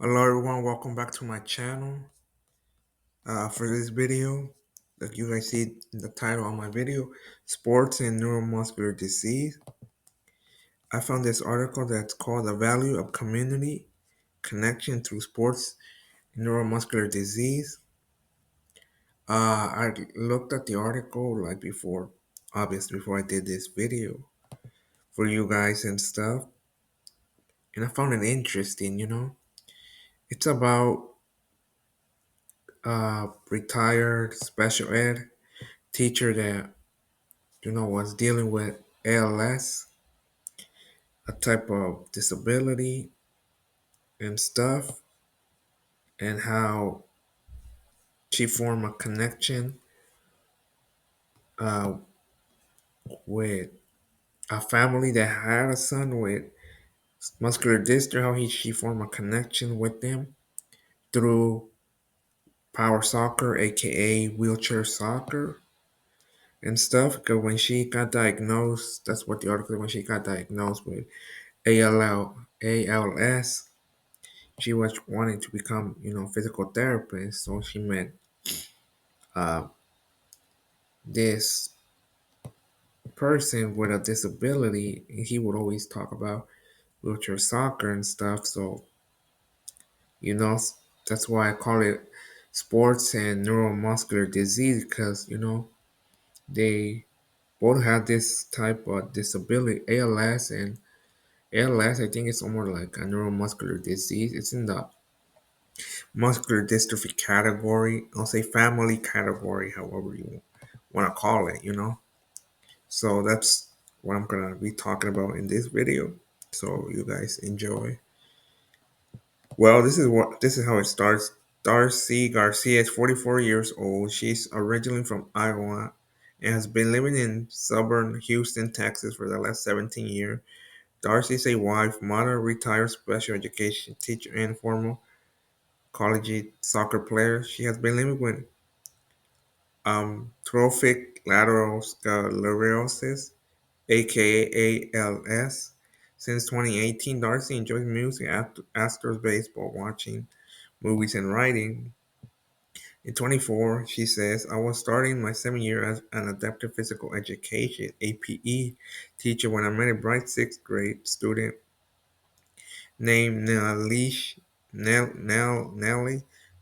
Hello everyone, welcome back to my channel. For this video, like you guys see in the title of my video, Sports and Neuromuscular Disease. I found this article that's called The Value of Community Connection Through Sports and Neuromuscular Disease. I looked at the article like before, obviously before I did this video for you guys and stuff, and I found it interesting. It's about retired special ed teacher that was dealing with ALS, a type of disability and stuff, and how she formed a connection uh, with a family that had a son with muscular dystrophy. She formed a connection with them through power soccer, aka wheelchair soccer and stuff. Because when she got diagnosed, that's what the article. When she got diagnosed with ALS, she was wanting to become, physical therapist. So she met uh, this person with a disability, and he would always talk about wheelchair soccer and stuff. So, you know, that's why I call it sports and neuromuscular disease because, they both have this type of disability, ALS, and ALS, I think it's almost like a neuromuscular disease. It's in the muscular dystrophy category. I'll say family category, however you want to call it. So that's what I'm gonna be talking about in this video. So you guys enjoy. Well, this is how it starts. Darcy Garcia is 44 years old. She's originally from Iowa and has been living in suburban Houston, Texas for the last 17 years. Darcy is a wife, mother, retired special education teacher, and former college soccer player. She has been living with trophic lateral sclerosis, aka ALS. Since 2018, Darcy enjoys music, Astros baseball, watching movies, and writing. In 24, she says, I was starting my 7th year as an adaptive physical education APE teacher when I met a bright 6th grade student named Nellie,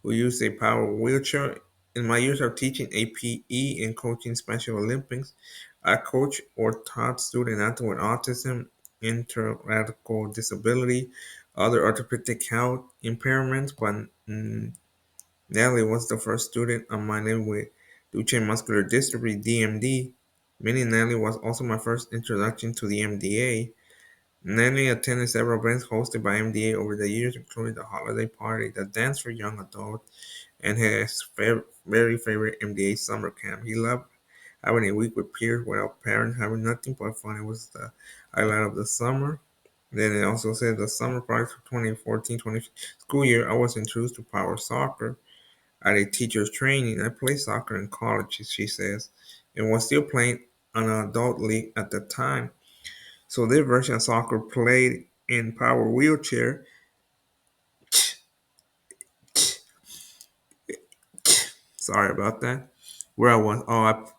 who used a power wheelchair. In my years of teaching APE and coaching Special Olympics, I coached or taught students athletes with autism, intellectual disability, other orthopedic health impairments, but Nellie was the first student on my level with Duchenne muscular dystrophy (DMD). Meaning Nellie was also my first introduction to the MDA. Nelly attended several events hosted by MDA over the years, including the holiday party, the dance for young adults, and his very favorite MDA summer camp. He loved having a week with peers without parents, having nothing but fun. It was the highlight of the summer. Then it also said the summer prior to 2014-20 school year, I was introduced to power soccer at a teacher's training. I played soccer in college, she says, and was still playing on an adult league at the time. So this version of soccer played in power wheelchair. Sorry about that. Where I was.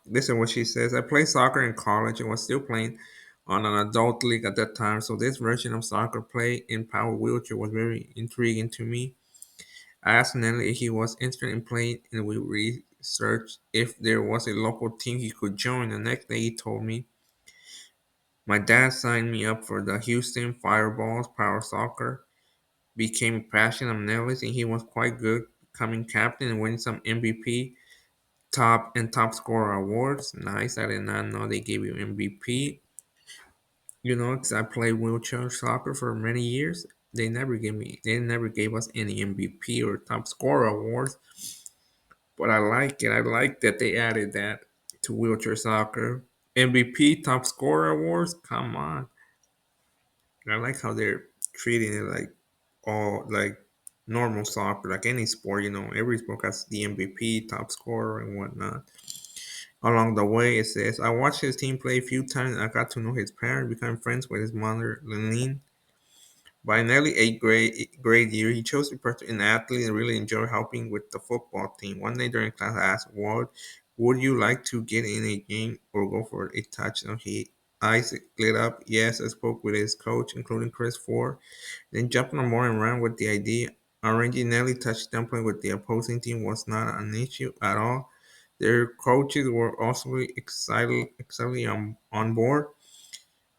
Listen what she says. I played soccer in college and was still playing on an adult league at that time. So this version of soccer play in power wheelchair was very intriguing to me. I asked Nelly if he was interested in playing, and we researched if there was a local team he could join. The next day, he told me my dad signed me up for the Houston Fireballs Power Soccer. Became a passion of Nelly's, and he was quite good, becoming captain and winning some MVP top scorer awards. Nice. I did not know they gave you MVP. Because I played wheelchair soccer for many years. They never gave us any MVP or top scorer awards. But I like it. I like that they added that to wheelchair soccer. MVP, top scorer awards. Come on. I like how they're treating it like all like normal soccer, like any sport. Every sport has the MVP, top scorer, and whatnot. Along the way, it says I watched his team play a few times. I got to know his parents, became friends with his mother, Lillian. By nearly eighth grade year, he chose to pursue an athlete and really enjoy helping with the football team. One day during class, I asked Ward, "Would you like to get in a game or go for a touchdown?" He eyes lit up. Yes, I spoke with his coach, including Chris Ford, then jumped on board and ran with the idea. Arranging Nelly touchdown play with the opposing team was not an issue at all. Their coaches were also excitedly on board.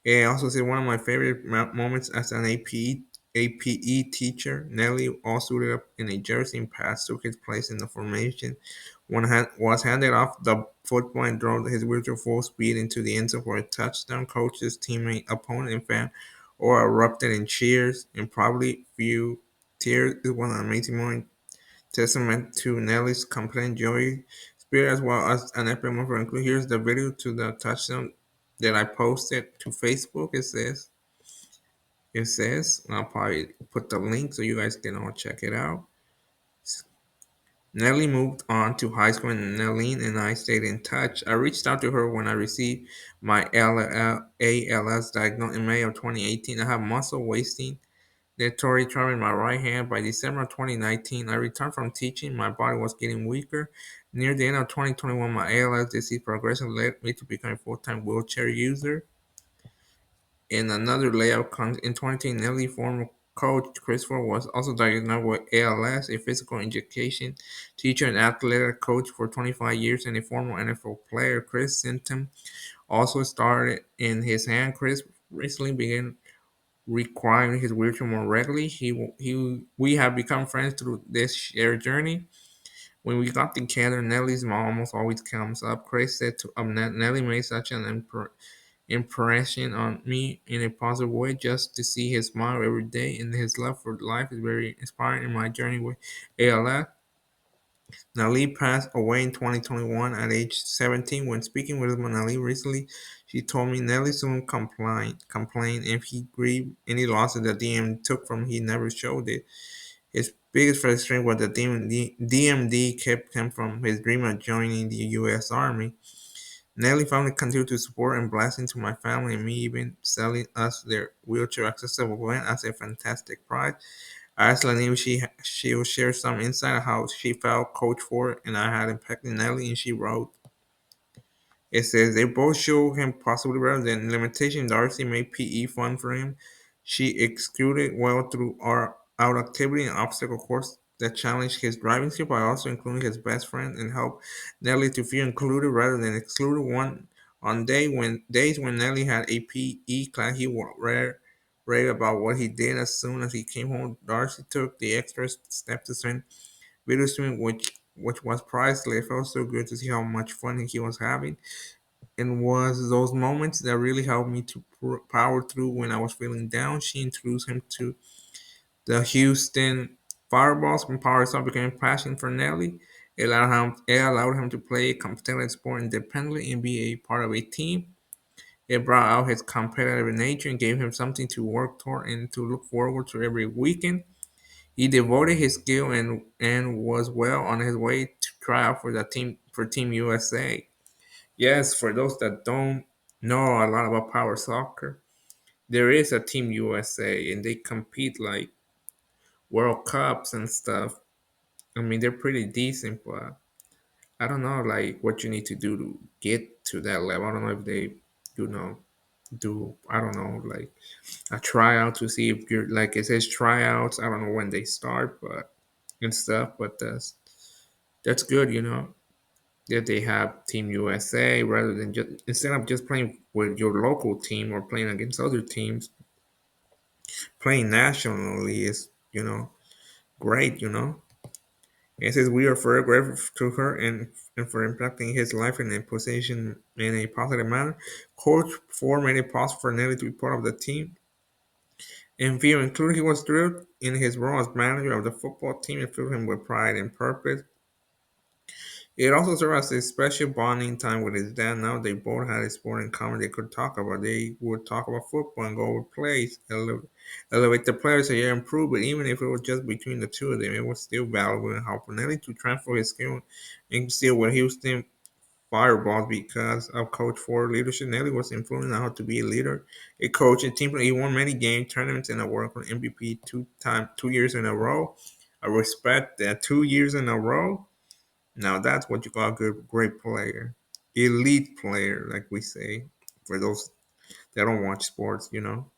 Yeah, I also said one of my favorite moments as an APE teacher. Nelly all suited up in a jersey and pass took his place in the formation. One hand was handed off the football and drove his wheelchair full speed into the end zone for a touchdown. Coaches, teammate, opponent, and fan all erupted in cheers and probably few tears. It was an amazing moment, testament to Nelly's complete joy spirit as well as an epic moment for include. Here's the video to the touchdown that I posted to Facebook. It says, I'll probably put the link so you guys can all check it out. Nelly moved on to high school and Nelline and I stayed in touch. I reached out to her when I received my ALS diagnosis in May of 2018. I have muscle wasting Tori trauma in my right hand. By December 2019, I returned from teaching. My body was getting weaker. Near the end of 2021, my ALS disease progression led me to become a full-time wheelchair user. In another layout in 2010, Nelly former coach Christopher was also diagnosed with ALS, a physical education teacher and athletic coach for 25 years, and a former NFL player. Chris' symptom also started in his hand. Chris recently began requiring his wheelchair more regularly. We have become friends through this shared journey. When we got together, Nelly's mom almost always comes up. Chris said to Nelly made such an impression on me in a positive way. Just to see his smile every day and his love for life is very inspiring in my journey with ALS. Nali passed away in 2021 at age 17. When speaking with Nali recently, she told me Nelly soon complained if he grieved any losses that DM took from him, he never showed it. His biggest frustration was that DMD kept him from his dream of joining the U.S. Army. Nelly family continued to support and blessing to my family and me, even selling us their wheelchair accessible van as a fantastic prize. I asked Lani if she'll share some insight on how she felt coach for it and I had impacted Nelly, and she wrote, it says they both showed him possibly better than limitation. Darcy made PE fun for him. She executed well through our out activity and obstacle course that challenged his driving skill by also including his best friend and helped Nelly to feel included rather than excluded. One on days when Nelly had a PE class, he would rave about what he did. As soon as he came home, Darcy took the extra step to send videos to me, which was priceless. It felt so good to see how much fun he was having and was those moments that really helped me to power through when I was feeling down. She introduced him to the Houston Fireballs when Power Star became a passion for Nelly. It allowed him to play a competitive sport independently and be a part of a team. It brought out his competitive nature and gave him something to work toward and to look forward to every weekend. He devoted his skill and was well on his way to try out for Team USA. Yes, for those that don't know a lot about power soccer, there is a Team USA and they compete like World Cups and stuff. I mean, they're pretty decent, but I don't know like what you need to do to get to that level. I don't know if they, you know, do I don't know like a tryout to see if you're like it says tryouts. I don't know when they start, but and stuff. But that's good, that they have Team USA rather than just instead of just playing with your local team or playing against other teams, playing nationally is great. It says we are forever grateful to her and for impacting his life in a position in a positive manner. Coach Ford made it possible for Nelly to be part of the team. And few included, he was thrilled in his role as manager of the football team and filled him with pride and purpose. It also served as a special bonding time with his dad. Now they both had a sport in common they could talk about. They would talk about football and go over plays, elevate the players a year improve, but even if it was just between the two of them, it was still valuable and helpful. Nelly to transfer his skill and still with Houston fireball because of Coach Ford leadership. Nelly was influenced on how to be a leader, a coach, and team player. He won many game tournaments and a World Cup MVP 2 years in a row. I respect that 2 years in a row. Now that's what you call a good, great player, elite player, like we say, for those that don't watch sports. And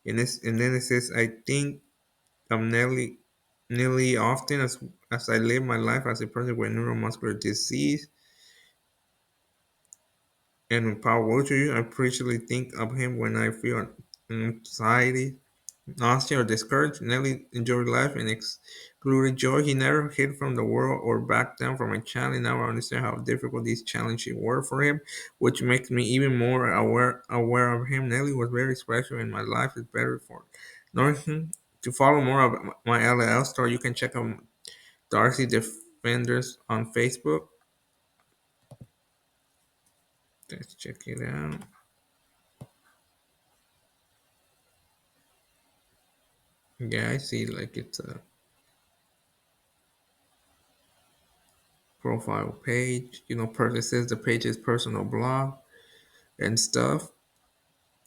then it says, I think I'm nearly often as I live my life as a person with neuromuscular disease and with power wheelchair, I appreciably think of him when I feel anxiety, nausea, or discouraged. Nelly enjoyed life and excluded joy. He never hid from the world or backed down from a challenge. Now I understand how difficult these challenges were for him, which makes me even more aware of him. Nelly was very special, and my life is better for knowing him. To follow more of my LL story, you can check out Darcy Defenders on Facebook. Let's check it out. Yeah, I see like it's a profile page. It says the page is personal blog and stuff.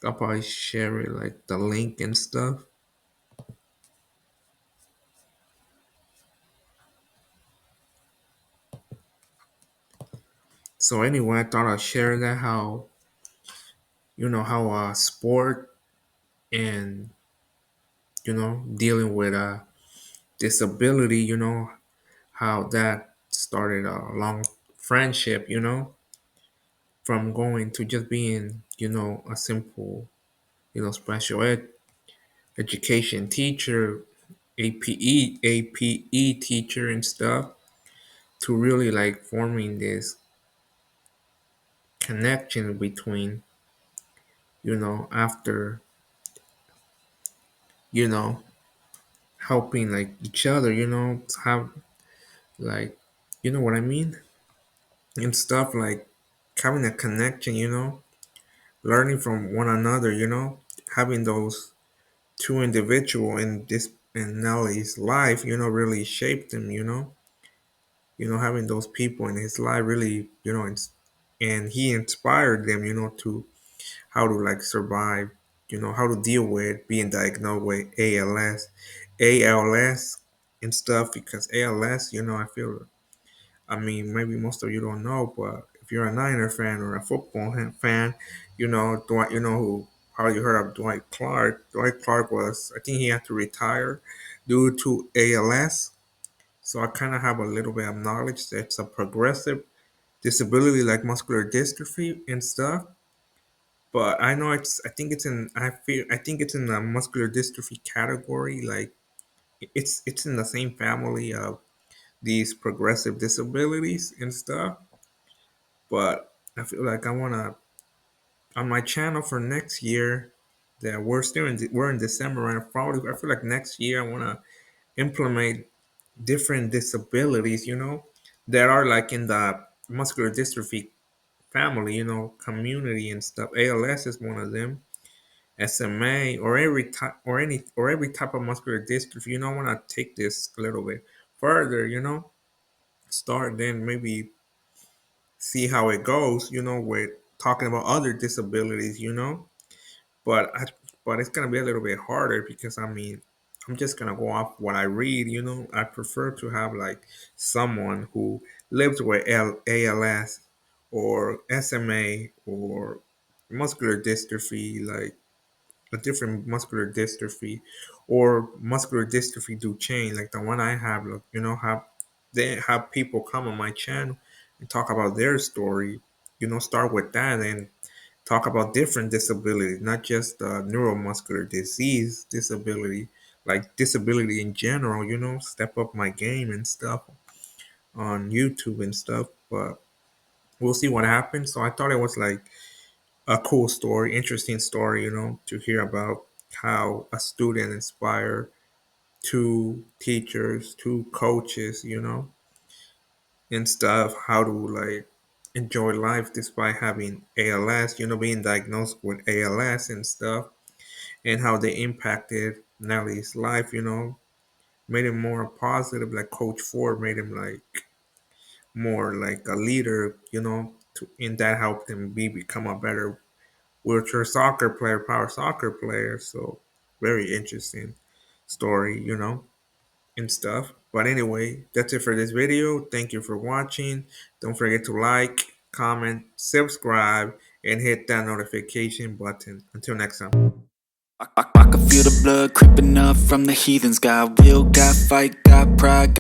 I'll probably share it like the link and stuff. So anyway, I thought I'd share that how sport and dealing with disability, how that started a long friendship, from going to just being, a simple, special education teacher, APE teacher and stuff, to really like forming this connection between, after, you know, helping like each other, have like, you know what I mean? And stuff like having a connection, learning from one another, having those two individual in this in Nelly's life, really shaped him, having those people in his life really, and he inspired them, to how to like survive, how to deal with being diagnosed with ALS and stuff because ALS, I mean, maybe most of you don't know, but if you're a Niner fan or a football fan, Dwight, who probably heard of Dwight Clark. Dwight Clark I think he had to retire due to ALS. So I kind of have a little bit of knowledge that it's a progressive disability like muscular dystrophy and stuff. But I know I think it's in the muscular dystrophy category. Like it's in the same family of these progressive disabilities and stuff. But I feel like I wanna on my channel for next year that we're in December right. Probably I feel like next year I wanna implement different disabilities, that are like in the muscular dystrophy family, community and stuff. ALS is one of them. SMA or every type of muscular dystrophy. I want to take this a little bit further. Start then maybe see how it goes. With talking about other disabilities. But but it's gonna be a little bit harder because I mean I'm just gonna go off what I read. I prefer to have like someone who lives with ALS or SMA or muscular dystrophy, like a different muscular dystrophy or muscular dystrophy Duchenne, like the one I have. Look, have they have people come on my channel and talk about their story. Start with that and talk about different disabilities, not just neuromuscular disease disability, like disability in general. Step up my game and stuff on YouTube and stuff. But we'll see what happens. So I thought it was like a cool story, interesting story, to hear about how a student inspired two teachers, two coaches, and stuff, how to like enjoy life despite having ALS, being diagnosed with ALS and stuff, and how they impacted Nelly's life, made him more positive, like Coach Ford made him like more like a leader, and that helped him become a better wheelchair soccer player, power soccer player. So very interesting story, and stuff. But anyway, that's it for this video. Thank you for watching. Don't forget to like, comment, subscribe, and hit that notification button. Until next time. I can feel the blood creeping up from the heathens. Got will, got fight, got pride.